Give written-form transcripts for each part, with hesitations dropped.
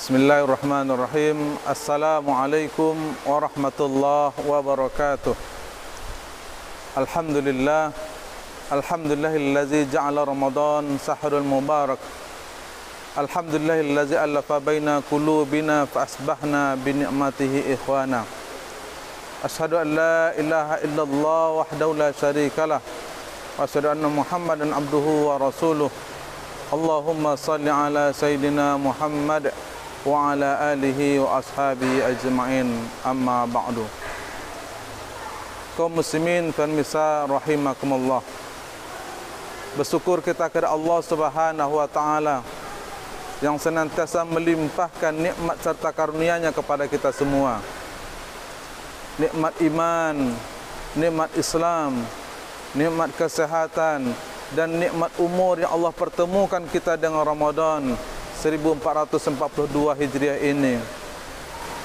Bismillahirrahmanirrahim. Assalamualaikum warahmatullahi wabarakatuh. Alhamdulillah. Alhamdulillahillazi ja'ala Ramadan sahrul mubarak. Alhamdulillahillazi alafa baina qulubina fa asbahna bi ni'matihi ikhwana. Asyhadu an la ilaha illallah wahdahu la syarikalah wa asyhadu anna Muhammadan abduhu wa rasuluh. Allahumma salli ala sayyidina Muhammad wa ala alihi wa ashabihi ajma'in, amma ba'du. Kaum muslimin dan nisa rahimakumullah, bersyukur kita kepada Allah Subhanahu wa taala yang senantiasa melimpahkan nikmat serta karunia-Nya kepada kita semua. Nikmat iman, nikmat Islam, nikmat kesehatan, dan nikmat umur yang Allah pertemukan kita dengan Ramadan 1442 Hijriah ini.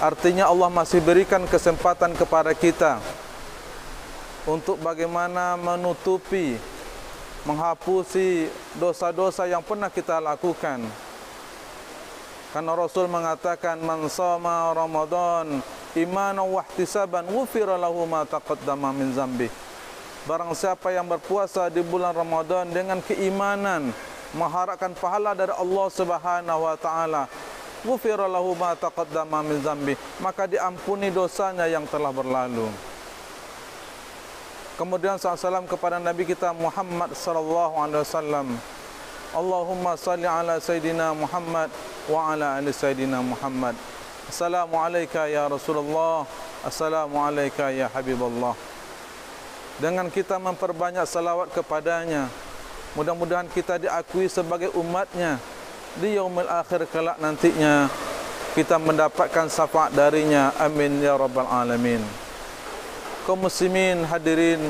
Artinya Allah masih berikan kesempatan kepada kita untuk bagaimana menutupi, menghapusi dosa-dosa yang pernah kita lakukan. Karena Rasul mengatakan, man shoma Ramadan imanan wa ihtisaban ghufira lahu ma taqaddama min dzambi. Barang siapa yang berpuasa di bulan Ramadan dengan keimanan, mengharapkan pahala dari Allah Subhanahu wa taala, ghufira lahu ma taqaddama min dzambi, maka diampuni dosanya yang telah berlalu. Kemudian SAW kepada Nabi kita Muhammad sallallahu alaihi wasallam, Allahumma salli ala sayyidina Muhammad wa ala ali sayyidina Muhammad. Assalamu alayka ya Rasulullah, assalamu alayka ya Habiballah. Dengan kita memperbanyak salawat kepadanya, mudah-mudahan kita diakui sebagai umatnya di yaumil akhir kelak nantinya, kita mendapatkan syafaat darinya. Amin ya rabbal alamin. Kaum muslimin hadirin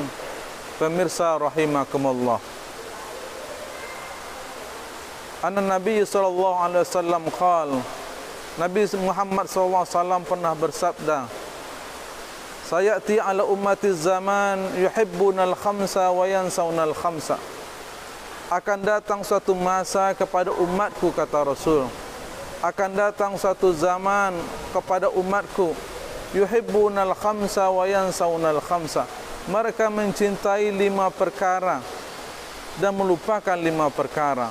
pemirsa rahimakumullah, anna Nabi sallallahu alaihi wasallam qala, Nabi Muhammad sallallahu alaihi wasallam pernah bersabda, sayati ala ummati zaman yuhibbunal khamsa wa yansaunal khamsa. Akan datang suatu masa kepada umatku, kata Rasul, akan datang suatu zaman kepada umatku, yuhibbunal khamsa wa yansaunal khamsa. Mereka mencintai 5 perkara dan melupakan 5 perkara.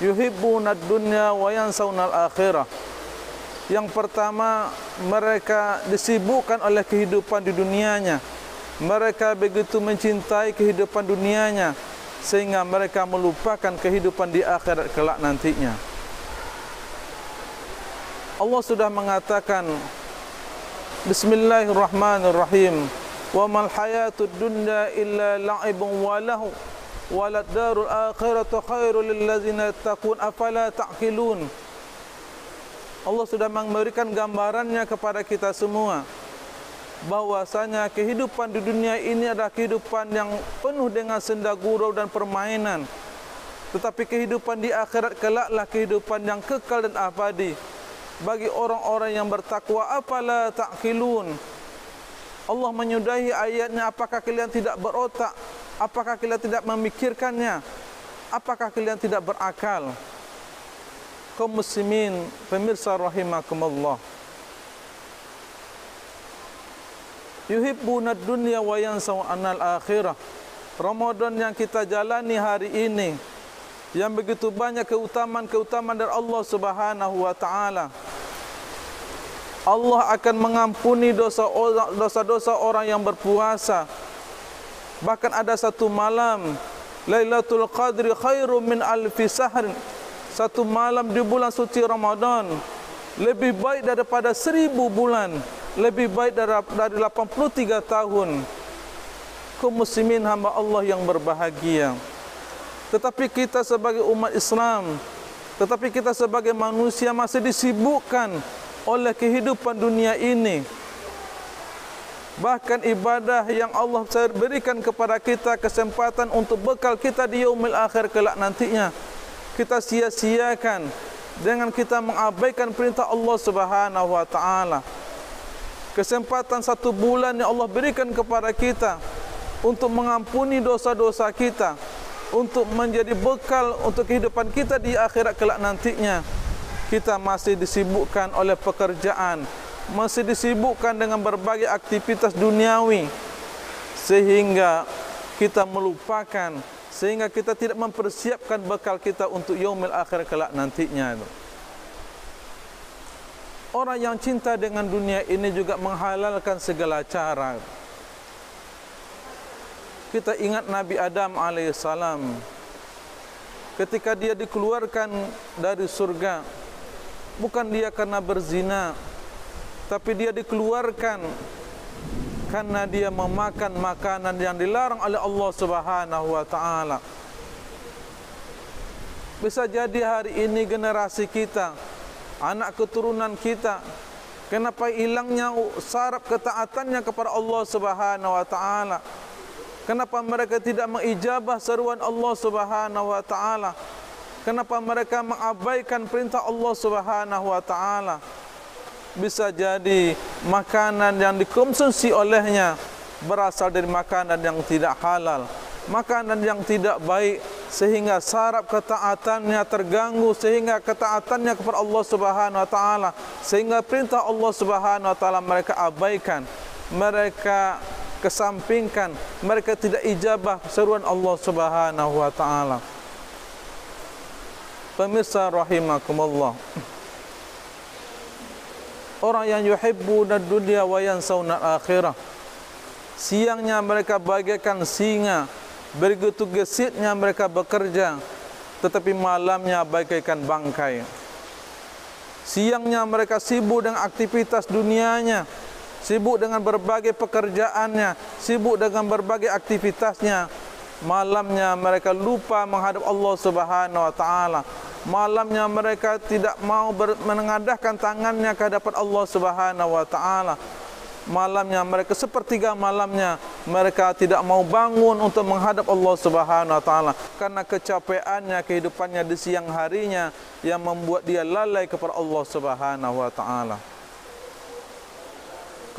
Yuhibbunad dunya wa yansaunal akhirah. Yang pertama, mereka disibukkan oleh kehidupan di dunianya. Mereka begitu mencintai kehidupan dunianya sehingga mereka melupakan kehidupan di akhirat kelak nantinya. Allah sudah mengatakan, Bismillahirrahmanirrahim, wa mal hayatud dunya illa la'ibun wa lahu walad darul akhiratu khairul lil ladzina yattaqun afala ta'qilun. Allah sudah memberikan gambarannya kepada kita semua bahwasanya kehidupan di dunia ini adalah kehidupan yang penuh dengan senda gurau dan permainan, tetapi kehidupan di akhirat kelaklah kehidupan yang kekal dan abadi bagi orang-orang yang bertakwa. Afala ta'qilun. Allah menyudahi ayatnya, apakah kalian tidak berotak? Apakah kalian tidak memikirkannya? Apakah kalian tidak berakal? Kaum muslimin pemirsa rahimakumullah, yuhibbunad dunya wa yansaunal akhirah. Ramadan yang kita jalani hari ini yang begitu banyak keutamaan-keutamaan dari Allah Subhanahu wa taala. Allah akan mengampuni dosa-dosa orang yang berpuasa. Bahkan ada satu malam, Lailatul Qadri khairum min alfi sahr. Satu malam di bulan suci Ramadan lebih baik daripada 1000 bulan, lebih baik dari 83 tahun. Kaum muslimin hamba Allah yang berbahagia. Tetapi kita sebagai umat Islam, tetapi kita sebagai manusia masih disibukkan oleh kehidupan dunia ini. Bahkan ibadah yang Allah berikan kepada kita kesempatan untuk bekal kita di yaumil akhir kelak nantinya, kita sia-siakan dengan kita mengabaikan perintah Allah Subhanahu wa taala. Kesempatan 1 bulan yang Allah berikan kepada kita untuk mengampuni dosa-dosa kita, untuk menjadi bekal untuk kehidupan kita di akhirat kelak nantinya, kita masih disibukkan oleh pekerjaan, masih disibukkan dengan berbagai aktivitas duniawi, sehingga kita melupakan, sehingga kita tidak mempersiapkan bekal kita untuk yaumil akhir kelak nantinya itu. Orang yang cinta dengan dunia ini juga menghalalkan segala cara. Kita ingat Nabi Adam alaihissalam, ketika dia dikeluarkan dari surga, bukan dia karena berzina, tapi dia dikeluarkan karena dia memakan makanan yang dilarang oleh Allah Subhanahu wa taala. Bisa jadi hari ini generasi kita, anak keturunan kita, kenapa hilangnya syarat ketaatannya kepada Allah Subhanahu wa taala? Kenapa mereka tidak mengijabah seruan Allah Subhanahu wa taala? Kenapa mereka mengabaikan perintah Allah Subhanahu wa taala? Bisa jadi makanan yang dikonsumsi olehnya berasal dari makanan yang tidak halal, makanan yang tidak baik, sehingga syarat ketaatannya terganggu, sehingga ketaatannya kepada Allah Subhanahu wa taala, sehingga perintah Allah Subhanahu wa taala mereka abaikan, mereka kesampingkan, mereka tidak ijabah seruan Allah Subhanahu wa taala. Pemirsa rahimakumullah, orang yang yuhibbuna dunya wa yansawna akhirah, siangnya mereka bagaikan singa, begitu gesitnya mereka bekerja, tetapi malamnya bagaikan bangkai. Siangnya mereka sibuk dengan aktivitas dunianya, sibuk dengan berbagai pekerjaannya, sibuk dengan berbagai aktivitasnya. Malamnya mereka lupa menghadap Allah Subhanahu wa taala. Malamnya mereka tidak mau menengadahkan tangannya ke hadapan Allah Subhanahu wa taala. Malamnya mereka sepertiga malamnya mereka tidak mau bangun untuk menghadap Allah Subhanahu wa taala karena kecapeannya, kehidupannya di siang harinya yang membuat dia lalai kepada Allah Subhanahu wa taala.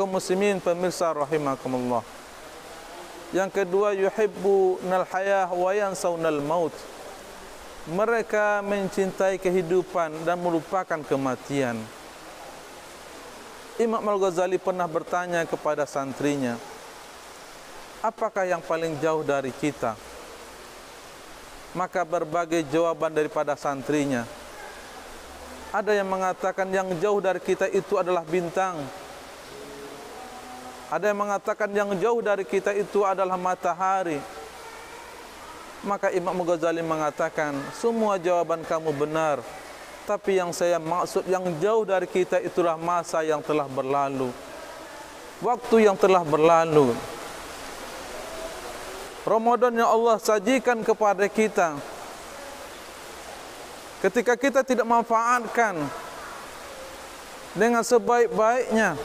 Kaum muslimin pemirsa rahimakumullah. Yang kedua, yuhibbunal hayah wa yansawnal maut. Mereka mencintai kehidupan dan melupakan kematian. Imam Al-Ghazali pernah bertanya kepada santrinya, apakah yang paling jauh dari kita? Maka berbagai jawaban daripada santrinya. Ada yang mengatakan yang jauh dari kita itu adalah bintang. Ada yang mengatakan yang jauh dari kita itu adalah matahari. Maka Imam Ghazali mengatakan, semua jawaban kamu benar, tapi yang saya maksud yang jauh dari kita itulah masa yang telah berlalu, waktu yang telah berlalu. Ramadan yang Allah sajikan kepada kita, ketika kita tidak manfaatkan dengan sebaik-baiknya,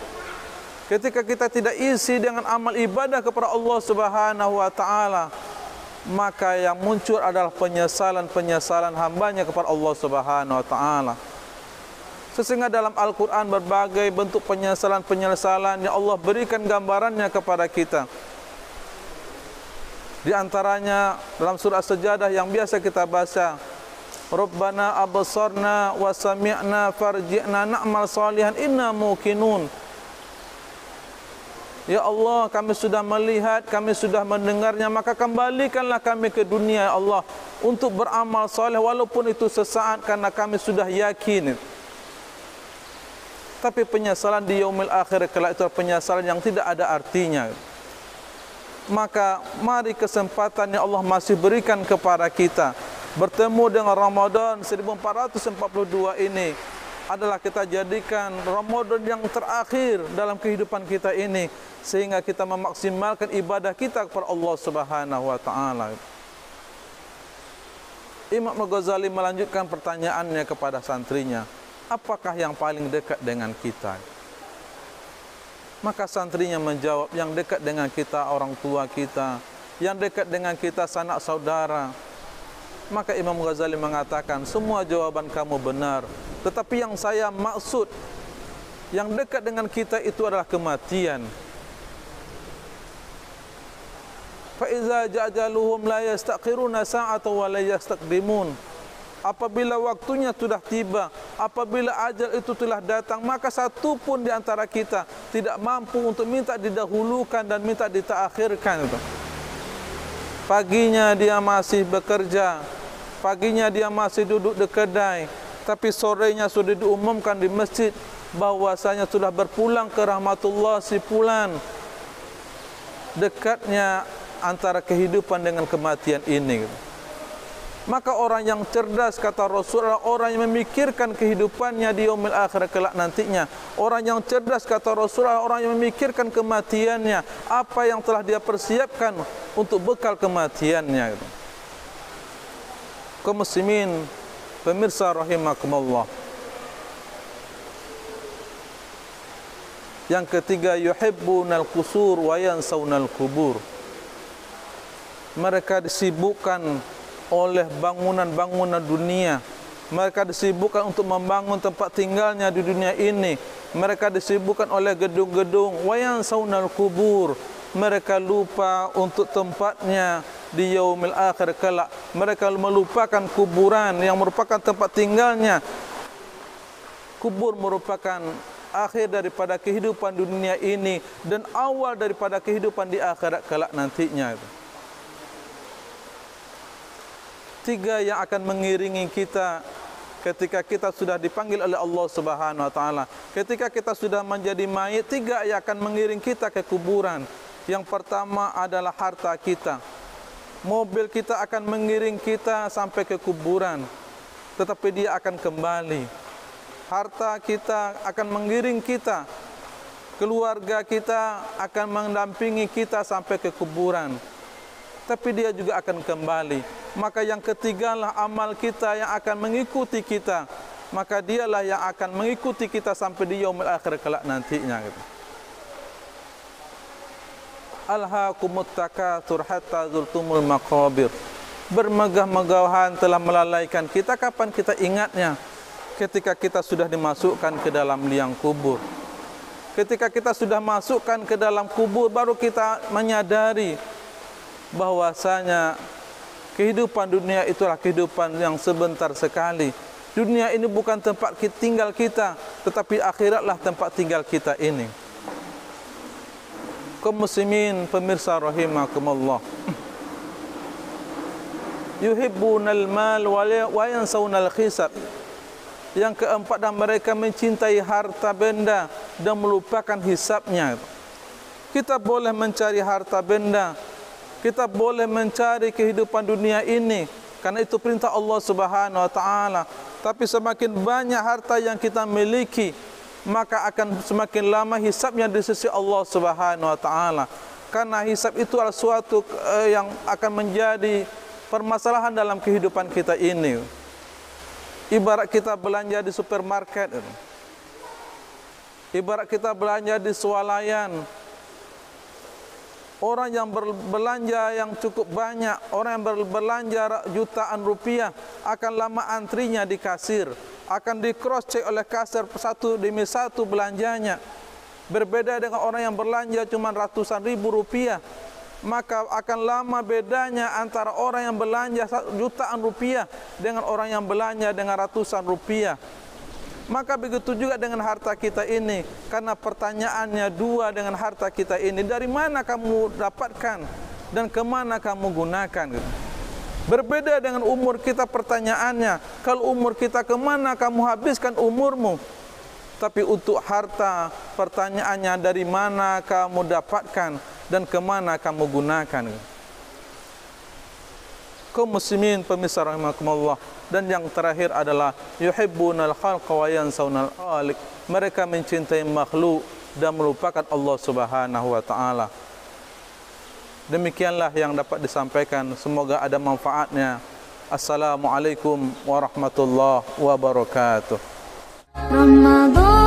ketika kita tidak isi dengan amal ibadah kepada Allah Subhanahu wa taala, maka yang muncul adalah penyesalan-penyesalan hambanya kepada Allah Subhanahu wa taala. Sesungguhnya dalam Al-Quran berbagai bentuk penyesalan-penyesalan yang Allah berikan gambarannya kepada kita. Di antaranya dalam surah Sajadah yang biasa kita baca, Rabbana absarna wa sami'na farji'na na'mal salihan inna muqinun. Ya Allah, kami sudah melihat, kami sudah mendengarnya, maka kembalikanlah kami ke dunia ya Allah untuk beramal soleh walaupun itu sesaat, karena kami sudah yakin. Tapi penyesalan di yaumil akhir kelak itu penyesalan yang tidak ada artinya. Maka mari kesempatan yang Allah masih berikan kepada kita bertemu dengan Ramadan 1442 ini adalah kita jadikan Ramadan yang terakhir dalam kehidupan kita ini, sehingga kita memaksimalkan ibadah kita kepada Allah Subhanahu wa taala. Imam Al-Ghazali melanjutkan pertanyaannya kepada santrinya, apakah yang paling dekat dengan kita? Maka santrinya menjawab, yang dekat dengan kita orang tua kita, yang dekat dengan kita sanak saudara. Maka Imam Ghazali mengatakan, semua jawaban kamu benar, tetapi yang saya maksud yang dekat dengan kita itu adalah kematian. Fa iza ja'aluhum la yastaqiruna sa'atan wa la yastaqdimun. Apabila waktunya sudah tiba, apabila ajal itu telah datang, maka satu pun di antara kita tidak mampu untuk minta didahulukan dan minta ditaakhirkan itu. Paginya dia masih bekerja, paginya dia masih duduk di kedai, tapi sorenya sudah diumumkan di masjid bahwasanya sudah berpulang ke rahmatullah si fulan. Dekatnya antara kehidupan dengan kematian ini. Maka orang yang cerdas, kata Rasulullah, orang yang memikirkan kehidupannya di yaumil akhir kelak nantinya. Orang yang cerdas, kata Rasulullah, orang yang memikirkan kematiannya, apa yang telah dia persiapkan untuk bekal kematiannya. Kaum muslimin, pemirsa rahimakumullah. Yang ketiga, yuhibbunal qusur wa yansawnal kubur. Mereka disibukkan oleh bangunan-bangunan dunia. Mereka disibukkan untuk membangun tempat tinggalnya di dunia ini. Mereka disibukkan oleh gedung-gedung. Wa yansawnal kubur. Mereka lupa untuk tempatnya di yaumil akhir kelak. Mereka melupakan kuburan yang merupakan tempat tinggalnya. Kubur merupakan akhir daripada kehidupan dunia ini dan awal daripada kehidupan di akhirat kelak nantinya. Tiga yang akan mengiringi kita ketika kita sudah dipanggil oleh Allah Subhanahu wa taala. Ketika kita sudah menjadi mayit, tiga yang akan mengiring kita ke kuburan. Yang pertama adalah harta kita. Mobil kita akan mengiring kita sampai ke kuburan, tetapi dia akan kembali. Harta kita akan mengiring kita. Keluarga kita akan mendampingi kita sampai ke kuburan, tapi dia juga akan kembali. Maka yang ketigalah amal kita yang akan mengikuti kita. Maka dialah yang akan mengikuti kita sampai di yaumil akhir kelak nantinya. Alhaakumut takatsur hatta zurtumul maqabir. Bermegah-megahan telah melalaikan kita. Kapan kita ingatnya? Ketika kita sudah dimasukkan ke dalam liang kubur. Ketika kita sudah masukkan ke dalam kubur, baru kita menyadari bahwasanya kehidupan dunia itulah kehidupan yang sebentar sekali. Dunia ini bukan tempat tinggal kita, tetapi akhiratlah tempat tinggal kita ini. Kaum muslimin, pemirsa rahimakumullah. Yuhibbunal mal wa yansawnal hisab. Yang keempat, dan mereka mencintai harta benda dan melupakan hisabnya. Kita boleh mencari harta benda, kita boleh mencari kehidupan dunia ini, karena itu perintah Allah Subhanahu wa taala. Tapi semakin banyak harta yang kita miliki, maka akan semakin lama hisabnya di sisi Allah Subhanahu wa taala. Karena hisab itu adalah suatu yang akan menjadi permasalahan dalam kehidupan kita ini. Ibarat kita belanja di supermarket, ibarat kita belanja di swalayan. Orang yang berbelanja yang cukup banyak, orang yang berbelanja jutaan rupiah, akan lama antrinya di kasir, akan di cross check oleh kasir satu demi satu belanjanya. Berbeda dengan orang yang belanja cuma ratusan ribu rupiah, maka akan lama bedanya antara orang yang belanja jutaan rupiah dengan orang yang belanja dengan ratusan rupiah. Maka begitu juga dengan harta kita ini. Karena pertanyaannya dua dengan harta kita ini. Dari mana kamu dapatkan dan kemana kamu gunakan? Berbeda dengan umur kita pertanyaannya. Kalau umur kita, kemana kamu habiskan umurmu? Tapi untuk harta, pertanyaannya dari mana kamu dapatkan dan kemana kamu gunakan? Kaum muslimin, pemirsa rahimakumullah. Dan yang terakhir adalah yuhibbunal khalqa wa yansawnal khaliq. Mereka mencintai makhluk dan melupakan Allah Subhanahu wa taala. Demikianlah yang dapat disampaikan, semoga ada manfaatnya. Assalamualaikum warahmatullahi wabarakatuh. Ramadan